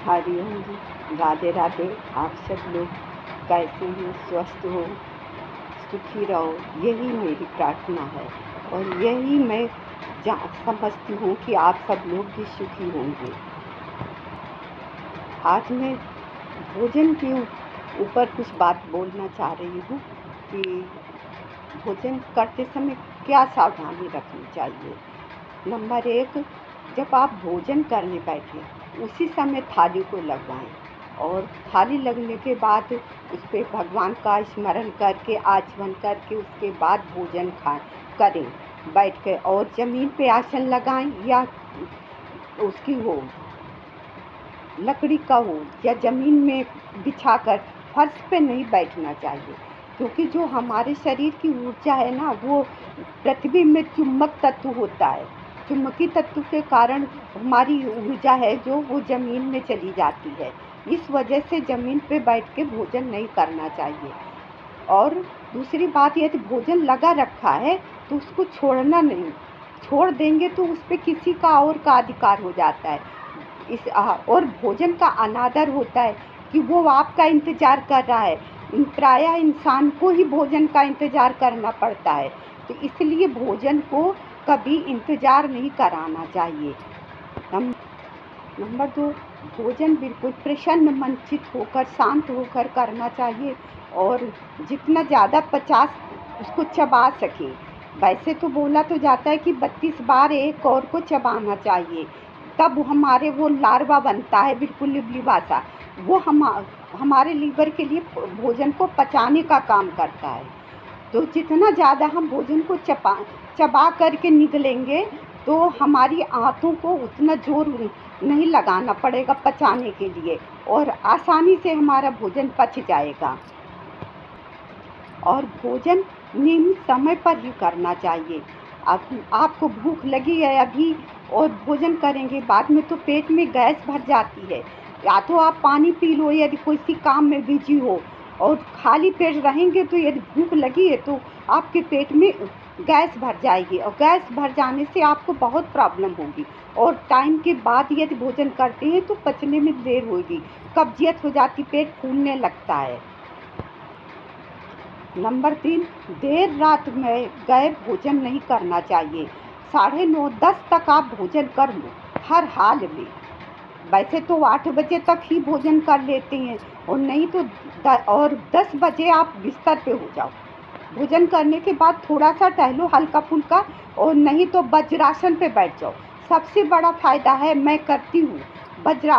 हरिओम जी, राधे राधे। आप सब लोग कैसे हैं? स्वस्थ हो, सुखी रहो, यही मेरी प्रार्थना है। और यही मैं समझती हूँ कि आप सब लोग भी सुखी होंगे। आज मैं भोजन के ऊपर कुछ बात बोलना चाह रही हूँ कि भोजन करते समय क्या सावधानी रखनी चाहिए। नंबर 1, जब आप भोजन करने बैठें उसी समय थाली को लगवाएं और थाली लगने के बाद उस पर भगवान का स्मरण करके आचमन करके उसके बाद भोजन करें बैठ के। और ज़मीन पे आसन लगाएं या उसकी हो लकड़ी का हो या ज़मीन में बिछाकर, फर्श पे नहीं बैठना चाहिए, क्योंकि जो हमारे शरीर की ऊर्जा है ना, वो पृथ्वी में चुंबक तत्व होता है। चुंबकीय तत्व के कारण हमारी ऊर्जा है जो वो ज़मीन में चली जाती है। इस वजह से ज़मीन पे बैठ के भोजन नहीं करना चाहिए। और दूसरी बात, यदि भोजन लगा रखा है तो उसको छोड़ना नहीं। छोड़ देंगे तो उस पर किसी का और का अधिकार हो जाता है। और भोजन का अनादर होता है कि वो आपका इंतज़ार कर रहा है। प्रायः इंसान को ही भोजन का इंतज़ार करना पड़ता है, तो इसलिए भोजन को कभी इंतज़ार नहीं कराना चाहिए। नंबर 2, भोजन बिल्कुल प्रसन्न मनचित होकर, शांत होकर करना चाहिए और जितना ज़्यादा 50 उसको चबा सकें। वैसे तो बोला तो जाता है कि 32 बार एक और को चबाना चाहिए, तब हमारे वो लार्वा बनता है, बिल्कुल लिबलिबा सा। वो हमारे लीवर के लिए भोजन को पचाने का काम करता है। तो जितना ज़्यादा हम भोजन को चबा करके निगलेंगे तो हमारी आंतों को उतना जोर नहीं लगाना पड़ेगा पचाने के लिए और आसानी से हमारा भोजन पच जाएगा। और भोजन नियमित समय पर ही करना चाहिए। अब आपको भूख लगी है अभी और भोजन करेंगे बाद में तो पेट में गैस भर जाती है। या तो आप पानी पी लो यदि किसी काम में बिजी हो, और खाली पेट रहेंगे तो यदि भूख लगी है तो आपके पेट में गैस भर जाएगी और गैस भर जाने से आपको बहुत प्रॉब्लम होगी। और टाइम के बाद यदि भोजन करते हैं तो पचने में देर होगी, कब्जियत हो जाती, पेट फूलने लगता है। नंबर 3, देर रात में गए भोजन नहीं करना चाहिए। 9:30 10 तक आप भोजन कर लो हर हाल में। वैसे तो 8 बजे तक ही भोजन कर लेते हैं, और नहीं तो 10 बजे आप बिस्तर पे हो जाओ। भोजन करने के बाद थोड़ा सा टहलो हल्का फुल्का, और नहीं तो वज्रासन पे बैठ जाओ। सबसे बड़ा फ़ायदा है, मैं करती हूँ वज्रासन।